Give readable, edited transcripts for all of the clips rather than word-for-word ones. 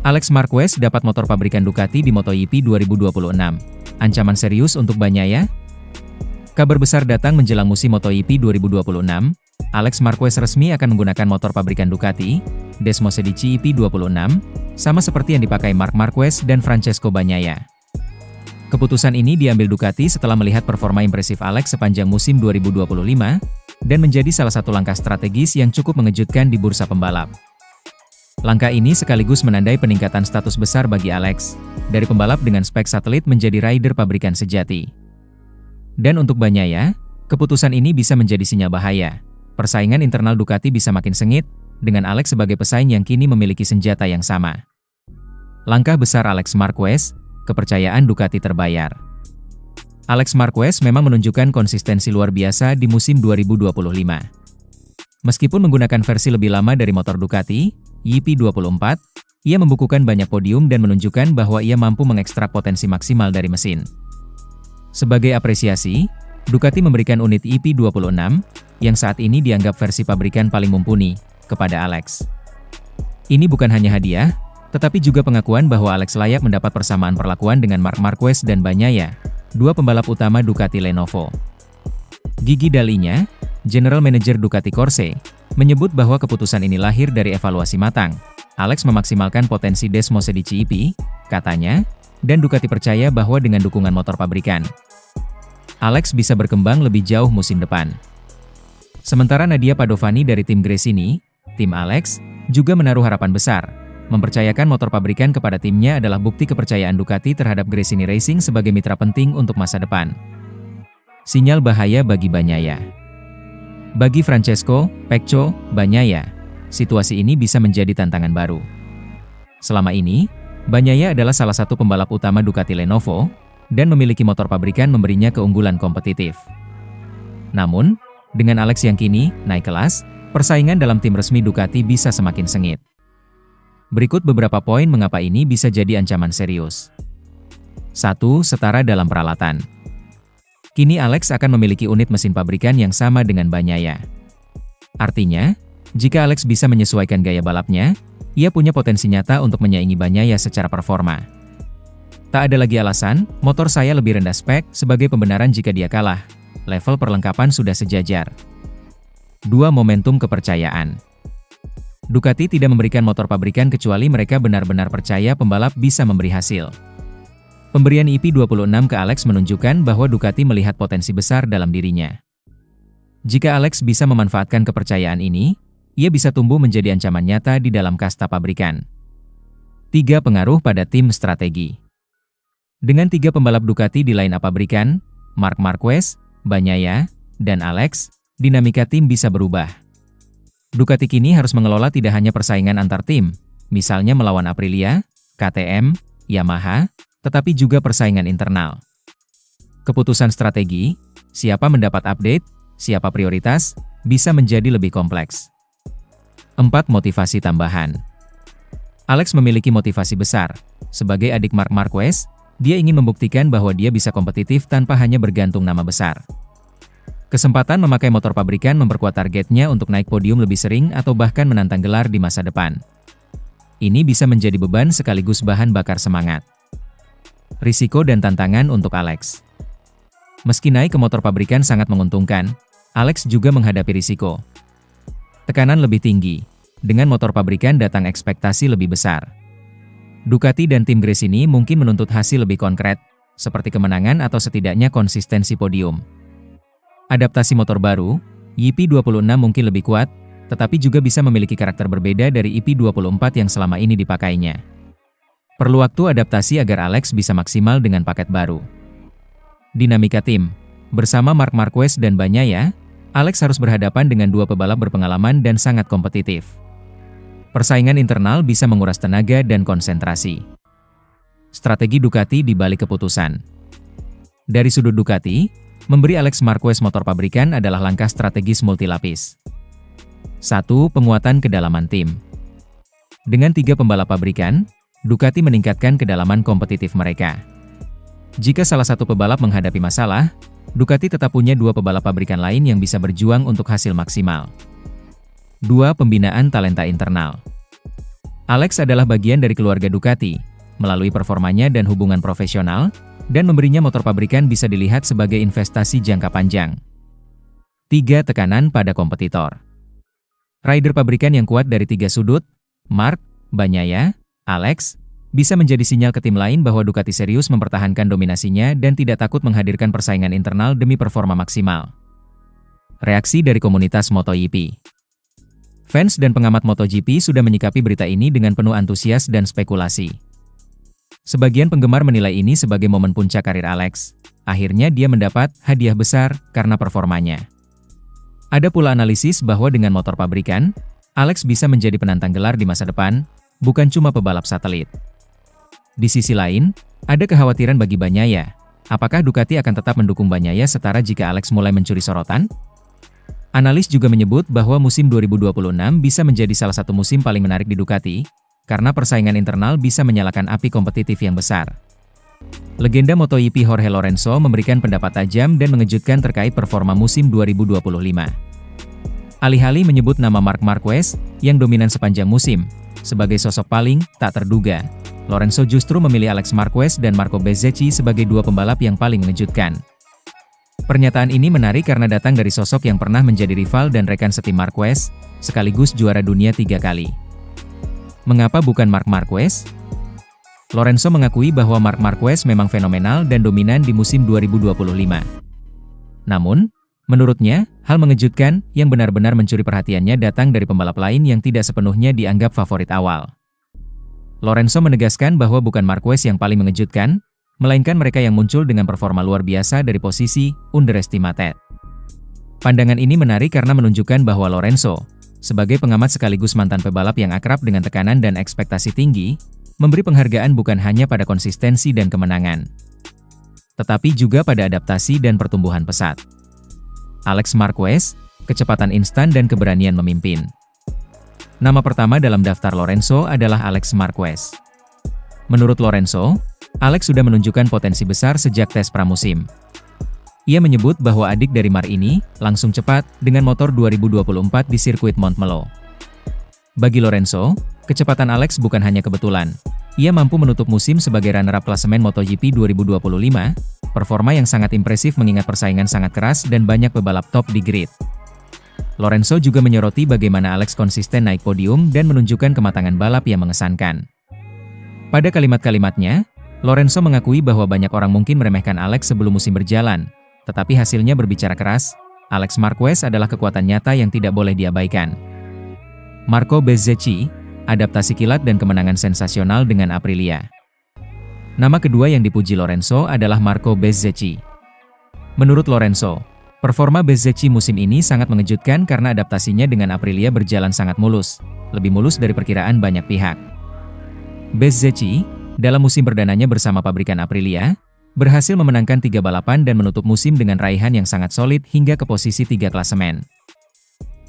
Alex Marquez dapat motor pabrikan Ducati di MotoGP 2026. Ancaman serius untuk Bagnaia? Kabar besar datang menjelang musim MotoGP 2026. Alex Marquez resmi akan menggunakan motor pabrikan Ducati, Desmosedici EP26, sama seperti yang dipakai Marc Marquez dan Francesco Bagnaia. Keputusan ini diambil Ducati setelah melihat performa impresif Alex sepanjang musim 2025, dan menjadi salah satu langkah strategis yang cukup mengejutkan di bursa pembalap. Langkah ini sekaligus menandai peningkatan status besar bagi Alex, dari pembalap dengan spek satelit menjadi rider pabrikan sejati. Dan untuk Bagnaia, keputusan ini bisa menjadi sinyal bahaya. Persaingan internal Ducati bisa makin sengit, dengan Alex sebagai pesaing yang kini memiliki senjata yang sama. Langkah besar Alex Marquez, kepercayaan Ducati terbayar. Alex Marquez memang menunjukkan konsistensi luar biasa di musim 2025. Meskipun menggunakan versi lebih lama dari motor Ducati, EP24, ia membukukan banyak podium dan menunjukkan bahwa ia mampu mengekstrak potensi maksimal dari mesin. Sebagai apresiasi, Ducati memberikan unit EP26, yang saat ini dianggap versi pabrikan paling mumpuni, kepada Alex. Ini bukan hanya hadiah, tetapi juga pengakuan bahwa Alex layak mendapat persamaan perlakuan dengan Marc Marquez dan Bagnaia, dua pembalap utama Ducati Lenovo. Gigi Dalinya, General Manager Ducati Corse, menyebut bahwa keputusan ini lahir dari evaluasi matang. Alex memaksimalkan potensi Desmosedici EP, katanya, dan Ducati percaya bahwa dengan dukungan motor pabrikan, Alex bisa berkembang lebih jauh musim depan. Sementara Nadia Padovani dari tim Gresini, tim Alex, juga menaruh harapan besar, mempercayakan motor pabrikan kepada timnya adalah bukti kepercayaan Ducati terhadap Gresini Racing sebagai mitra penting untuk masa depan. Sinyal bahaya bagi Bagnaia. Bagi Francesco Pecco Bagnaia, situasi ini bisa menjadi tantangan baru. Selama ini, Bagnaia adalah salah satu pembalap utama Ducati Lenovo, dan memiliki motor pabrikan memberinya keunggulan kompetitif. Namun, dengan Alex yang kini naik kelas, persaingan dalam tim resmi Ducati bisa semakin sengit. Berikut beberapa poin mengapa ini bisa jadi ancaman serius. 1. Setara dalam peralatan. Kini Alex akan memiliki unit mesin pabrikan yang sama dengan Bagnaia. Artinya, jika Alex bisa menyesuaikan gaya balapnya, ia punya potensi nyata untuk menyaingi Bagnaia secara performa. Tak ada lagi alasan, motor saya lebih rendah spek sebagai pembenaran jika dia kalah. Level perlengkapan sudah sejajar. 2. Momentum kepercayaan. Ducati tidak memberikan motor pabrikan kecuali mereka benar-benar percaya pembalap bisa memberi hasil. Pemberian EP26 ke Alex menunjukkan bahwa Ducati melihat potensi besar dalam dirinya. Jika Alex bisa memanfaatkan kepercayaan ini, ia bisa tumbuh menjadi ancaman nyata di dalam kasta pabrikan. 3. Pengaruh pada tim strategi. Dengan 3 pembalap Ducati di line-up pabrikan, Marc Marquez, Bagnaia, dan Alex, dinamika tim bisa berubah. Ducati kini harus mengelola tidak hanya persaingan antar tim, misalnya melawan Aprilia, KTM, Yamaha, tetapi juga persaingan internal. Keputusan strategi, siapa mendapat update, siapa prioritas, bisa menjadi lebih kompleks. 4. Motivasi tambahan. Alex memiliki motivasi besar. Sebagai adik Marc Marquez, dia ingin membuktikan bahwa dia bisa kompetitif tanpa hanya bergantung nama besar. Kesempatan memakai motor pabrikan memperkuat targetnya untuk naik podium lebih sering atau bahkan menantang gelar di masa depan. Ini bisa menjadi beban sekaligus bahan bakar semangat. Risiko dan tantangan untuk Alex. Meski naik ke motor pabrikan sangat menguntungkan, Alex juga menghadapi risiko. Tekanan lebih tinggi. Dengan motor pabrikan datang ekspektasi lebih besar. Ducati dan tim Gresini mungkin menuntut hasil lebih konkret, seperti kemenangan atau setidaknya konsistensi podium. Adaptasi motor baru, EP26 mungkin lebih kuat, tetapi juga bisa memiliki karakter berbeda dari EP24 yang selama ini dipakainya. Perlu waktu adaptasi agar Alex bisa maksimal dengan paket baru. Dinamika tim. Bersama Marc Marquez dan Bagnaia, Alex harus berhadapan dengan 2 pebalap berpengalaman dan sangat kompetitif. Persaingan internal bisa menguras tenaga dan konsentrasi. Strategi Ducati di balik keputusan. Dari sudut Ducati, memberi Alex Marquez motor pabrikan adalah langkah strategis multilapis. 1. Penguatan kedalaman tim. Dengan 3 pembalap pabrikan, Ducati meningkatkan kedalaman kompetitif mereka. Jika salah satu pebalap menghadapi masalah, Ducati tetap punya 2 pebalap pabrikan lain yang bisa berjuang untuk hasil maksimal. 2. Pembinaan talenta internal. Alex adalah bagian dari keluarga Ducati, melalui performanya dan hubungan profesional, dan memberinya motor pabrikan bisa dilihat sebagai investasi jangka panjang. 3. Tekanan pada kompetitor. Rider pabrikan yang kuat dari 3 sudut, Marc, Bagnaia, Alex, bisa menjadi sinyal ke tim lain bahwa Ducati serius mempertahankan dominasinya dan tidak takut menghadirkan persaingan internal demi performa maksimal. Reaksi dari komunitas MotoGP. Fans dan pengamat MotoGP sudah menyikapi berita ini dengan penuh antusias dan spekulasi. Sebagian penggemar menilai ini sebagai momen puncak karir Alex. Akhirnya dia mendapat hadiah besar karena performanya. Ada pula analisis bahwa dengan motor pabrikan, Alex bisa menjadi penantang gelar di masa depan, bukan cuma pebalap satelit. Di sisi lain, ada kekhawatiran bagi Bagnaia. Apakah Ducati akan tetap mendukung Bagnaia setara jika Alex mulai mencuri sorotan? Analis juga menyebut bahwa musim 2026 bisa menjadi salah satu musim paling menarik di Ducati, karena persaingan internal bisa menyalakan api kompetitif yang besar. Legenda MotoGP Jorge Lorenzo memberikan pendapat tajam dan mengejutkan terkait performa musim 2025. Alih-alih menyebut nama Marc Marquez, yang dominan sepanjang musim, sebagai sosok paling tak terduga, Lorenzo justru memilih Alex Marquez dan Marco Bezzecchi sebagai 2 pembalap yang paling mengejutkan. Pernyataan ini menarik karena datang dari sosok yang pernah menjadi rival dan rekan setim Marquez, sekaligus juara dunia 3 kali. Mengapa bukan Marc Marquez? Lorenzo mengakui bahwa Marc Marquez memang fenomenal dan dominan di musim 2025. Namun, menurutnya, hal mengejutkan yang benar-benar mencuri perhatiannya datang dari pembalap lain yang tidak sepenuhnya dianggap favorit awal. Lorenzo menegaskan bahwa bukan Marquez yang paling mengejutkan, melainkan mereka yang muncul dengan performa luar biasa dari posisi underestimated. Pandangan ini menarik karena menunjukkan bahwa Lorenzo, sebagai pengamat sekaligus mantan pebalap yang akrab dengan tekanan dan ekspektasi tinggi, memberi penghargaan bukan hanya pada konsistensi dan kemenangan, tetapi juga pada adaptasi dan pertumbuhan pesat. Alex Marquez, kecepatan instan dan keberanian memimpin. Nama pertama dalam daftar Lorenzo adalah Alex Marquez. Menurut Lorenzo, Alex sudah menunjukkan potensi besar sejak tes pramusim. Ia menyebut bahwa adik dari Marc ini langsung cepat dengan motor 2024 di sirkuit Montmeló. Bagi Lorenzo, kecepatan Alex bukan hanya kebetulan. Ia mampu menutup musim sebagai runner-up klasemen MotoGP 2025, performa yang sangat impresif mengingat persaingan sangat keras dan banyak pebalap top di grid. Lorenzo juga menyoroti bagaimana Alex konsisten naik podium dan menunjukkan kematangan balap yang mengesankan. Pada kalimat-kalimatnya, Lorenzo mengakui bahwa banyak orang mungkin meremehkan Alex sebelum musim berjalan, tetapi hasilnya berbicara keras. Alex Marquez adalah kekuatan nyata yang tidak boleh diabaikan. Marco Bezzecchi, adaptasi kilat dan kemenangan sensasional dengan Aprilia. Nama kedua yang dipuji Lorenzo adalah Marco Bezzecchi. Menurut Lorenzo, performa Bezzecchi musim ini sangat mengejutkan karena adaptasinya dengan Aprilia berjalan sangat mulus, lebih mulus dari perkiraan banyak pihak. Bezzecchi, dalam musim perdananya bersama pabrikan Aprilia, berhasil memenangkan 3 balapan dan menutup musim dengan raihan yang sangat solid hingga ke posisi 3 klasemen.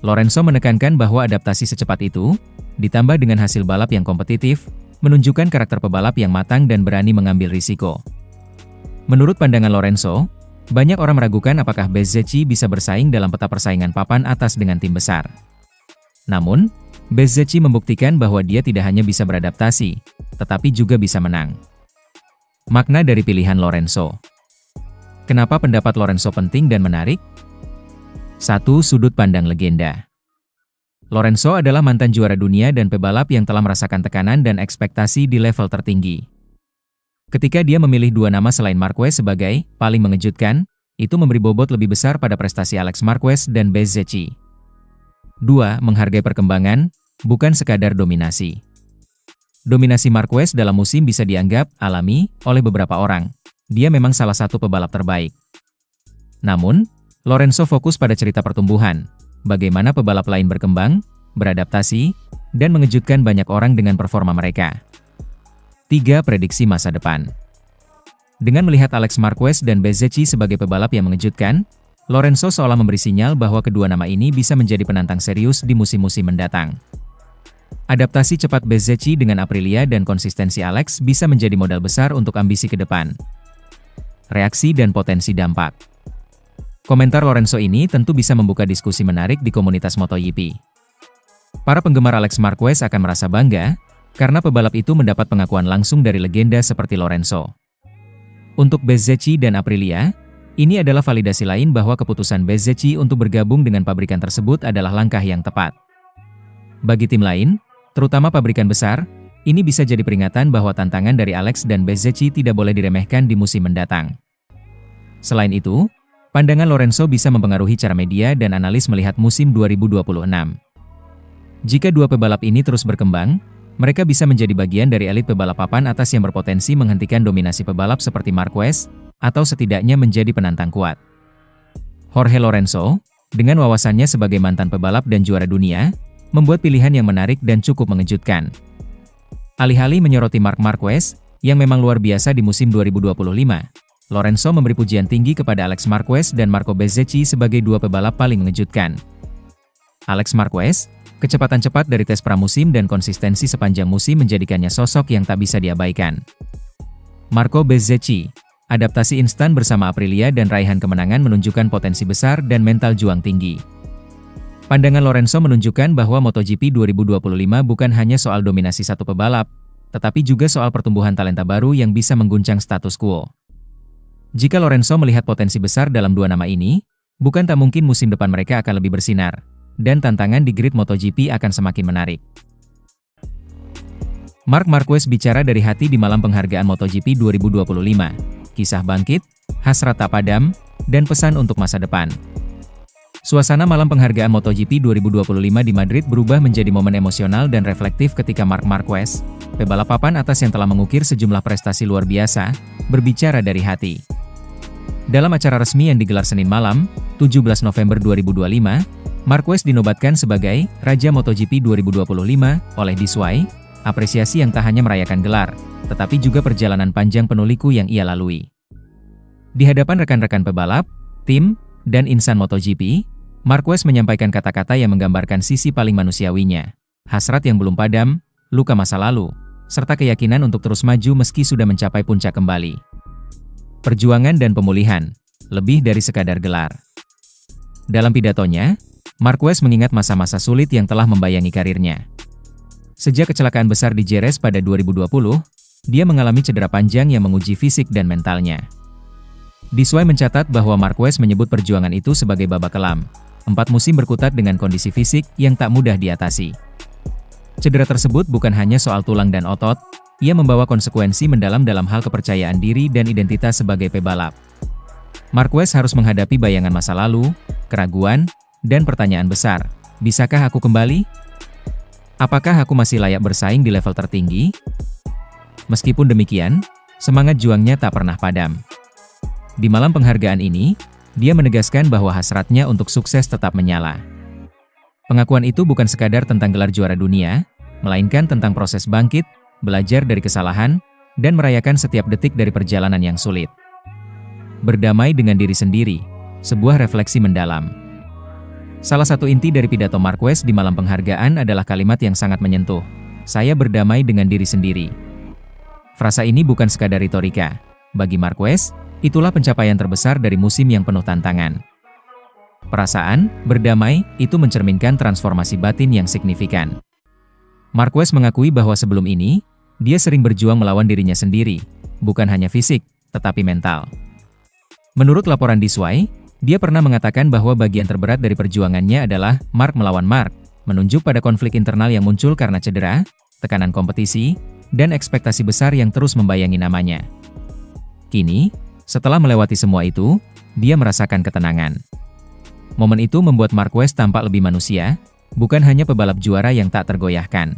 Lorenzo menekankan bahwa adaptasi secepat itu, ditambah dengan hasil balap yang kompetitif, menunjukkan karakter pebalap yang matang dan berani mengambil risiko. Menurut pandangan Lorenzo, banyak orang meragukan apakah Bezzecchi bisa bersaing dalam peta persaingan papan atas dengan tim besar. Namun, Bezzecchi membuktikan bahwa dia tidak hanya bisa beradaptasi, tetapi juga bisa menang. Makna dari pilihan Lorenzo. Kenapa pendapat Lorenzo penting dan menarik? 1. Sudut pandang legenda. Lorenzo adalah mantan juara dunia dan pebalap yang telah merasakan tekanan dan ekspektasi di level tertinggi. Ketika dia memilih 2 nama selain Marquez sebagai paling mengejutkan, itu memberi bobot lebih besar pada prestasi Alex Marquez dan Bezzecchi. 2. Menghargai perkembangan, bukan sekadar dominasi. Dominasi Marquez dalam musim bisa dianggap alami oleh beberapa orang. Dia memang salah satu pebalap terbaik. Namun, Lorenzo fokus pada cerita pertumbuhan, bagaimana pebalap lain berkembang, beradaptasi, dan mengejutkan banyak orang dengan performa mereka. 3. Prediksi masa depan. Dengan melihat Alex Marquez dan Bezzecchi sebagai pebalap yang mengejutkan, Lorenzo seolah memberi sinyal bahwa kedua nama ini bisa menjadi penantang serius di musim-musim mendatang. Adaptasi cepat Bezzecchi dengan Aprilia dan konsistensi Alex bisa menjadi modal besar untuk ambisi ke depan. Reaksi dan potensi dampak. Komentar Lorenzo ini tentu bisa membuka diskusi menarik di komunitas MotoGP. Para penggemar Alex Marquez akan merasa bangga karena pebalap itu mendapat pengakuan langsung dari legenda seperti Lorenzo. Untuk Bezzecchi dan Aprilia, ini adalah validasi lain bahwa keputusan Bezzecchi untuk bergabung dengan pabrikan tersebut adalah langkah yang tepat. Bagi tim lain, terutama pabrikan besar, ini bisa jadi peringatan bahwa tantangan dari Alex dan Bezzecchi tidak boleh diremehkan di musim mendatang. Selain itu, pandangan Lorenzo bisa mempengaruhi cara media dan analis melihat musim 2026. Jika dua pebalap ini terus berkembang, mereka bisa menjadi bagian dari elit pebalap papan atas yang berpotensi menghentikan dominasi pebalap seperti Marquez, atau setidaknya menjadi penantang kuat. Jorge Lorenzo, dengan wawasannya sebagai mantan pebalap dan juara dunia, membuat pilihan yang menarik dan cukup mengejutkan. Alih-alih menyoroti Marc Marquez, yang memang luar biasa di musim 2025, Lorenzo memberi pujian tinggi kepada Alex Marquez dan Marco Bezzecchi sebagai dua pebalap paling mengejutkan. Alex Marquez, kecepatan cepat dari tes pramusim dan konsistensi sepanjang musim menjadikannya sosok yang tak bisa diabaikan. Marco Bezzecchi, adaptasi instan bersama Aprilia dan raihan kemenangan menunjukkan potensi besar dan mental juang tinggi. Pandangan Lorenzo menunjukkan bahwa MotoGP 2025 bukan hanya soal dominasi satu pebalap, tetapi juga soal pertumbuhan talenta baru yang bisa mengguncang status quo. Jika Lorenzo melihat potensi besar dalam dua nama ini, bukan tak mungkin musim depan mereka akan lebih bersinar, dan tantangan di grid MotoGP akan semakin menarik. Marc Marquez bicara dari hati di malam penghargaan MotoGP 2025. Kisah bangkit, hasrat tak padam, dan pesan untuk masa depan. Suasana malam penghargaan MotoGP 2025 di Madrid berubah menjadi momen emosional dan reflektif ketika Marc Marquez, pebalap papan atas yang telah mengukir sejumlah prestasi luar biasa, berbicara dari hati. Dalam acara resmi yang digelar Senin malam, 17 November 2025, Marquez dinobatkan sebagai Raja MotoGP 2025 oleh Diswai, apresiasi yang tak hanya merayakan gelar, tetapi juga perjalanan panjang penuh liku yang ia lalui. Di hadapan rekan-rekan pebalap, tim, dan insan MotoGP, Marquez menyampaikan kata-kata yang menggambarkan sisi paling manusiawinya, hasrat yang belum padam, luka masa lalu, serta keyakinan untuk terus maju meski sudah mencapai puncak kembali. Perjuangan dan pemulihan, lebih dari sekadar gelar. Dalam pidatonya, Marquez mengingat masa-masa sulit yang telah membayangi karirnya. Sejak kecelakaan besar di Jerez pada 2020, dia mengalami cedera panjang yang menguji fisik dan mentalnya. Diswai mencatat bahwa Marquez menyebut perjuangan itu sebagai babak kelam, 4 musim berkutat dengan kondisi fisik yang tak mudah diatasi. Cedera tersebut bukan hanya soal tulang dan otot, ia membawa konsekuensi mendalam dalam hal kepercayaan diri dan identitas sebagai pebalap. Marquez harus menghadapi bayangan masa lalu, keraguan, dan pertanyaan besar, bisakah aku kembali? Apakah aku masih layak bersaing di level tertinggi? Meskipun demikian, semangat juangnya tak pernah padam. Di malam penghargaan ini, dia menegaskan bahwa hasratnya untuk sukses tetap menyala. Pengakuan itu bukan sekadar tentang gelar juara dunia, melainkan tentang proses bangkit, belajar dari kesalahan, dan merayakan setiap detik dari perjalanan yang sulit. Berdamai dengan diri sendiri, sebuah refleksi mendalam. Salah satu inti dari pidato Marquez di malam penghargaan adalah kalimat yang sangat menyentuh. Saya berdamai dengan diri sendiri. Frasa ini bukan sekadar retorika. Bagi Marquez, itulah pencapaian terbesar dari musim yang penuh tantangan. Perasaan, berdamai, itu mencerminkan transformasi batin yang signifikan. Marquez mengakui bahwa sebelum ini, dia sering berjuang melawan dirinya sendiri, bukan hanya fisik, tetapi mental. Menurut laporan Diswai, dia pernah mengatakan bahwa bagian terberat dari perjuangannya adalah Marc melawan Marc, menunjuk pada konflik internal yang muncul karena cedera, tekanan kompetisi, dan ekspektasi besar yang terus membayangi namanya. Kini, setelah melewati semua itu, dia merasakan ketenangan. Momen itu membuat Marquez tampak lebih manusia, bukan hanya pebalap juara yang tak tergoyahkan.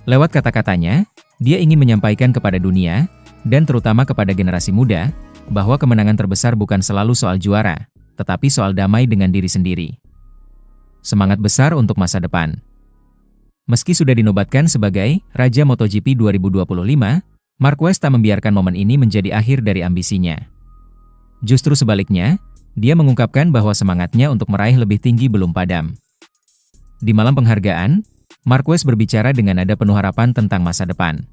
Lewat kata-katanya, dia ingin menyampaikan kepada dunia, dan terutama kepada generasi muda, bahwa kemenangan terbesar bukan selalu soal juara, tetapi soal damai dengan diri sendiri. Semangat besar untuk masa depan. Meski sudah dinobatkan sebagai Raja MotoGP 2025, Marquez tak membiarkan momen ini menjadi akhir dari ambisinya. Justru sebaliknya, dia mengungkapkan bahwa semangatnya untuk meraih lebih tinggi belum padam. Di malam penghargaan, Marquez berbicara dengan nada penuh harapan tentang masa depan.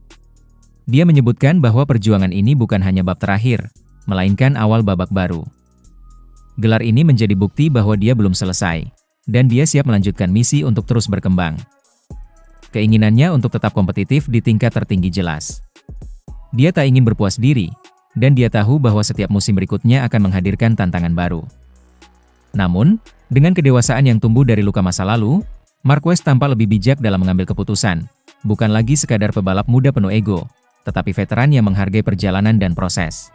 Dia menyebutkan bahwa perjuangan ini bukan hanya bab terakhir, melainkan awal babak baru. Gelar ini menjadi bukti bahwa dia belum selesai, dan dia siap melanjutkan misi untuk terus berkembang. Keinginannya untuk tetap kompetitif di tingkat tertinggi jelas. Dia tak ingin berpuas diri, dan dia tahu bahwa setiap musim berikutnya akan menghadirkan tantangan baru. Namun, dengan kedewasaan yang tumbuh dari luka masa lalu, Marquez tampak lebih bijak dalam mengambil keputusan, bukan lagi sekadar pebalap muda penuh ego, tetapi veteran yang menghargai perjalanan dan proses.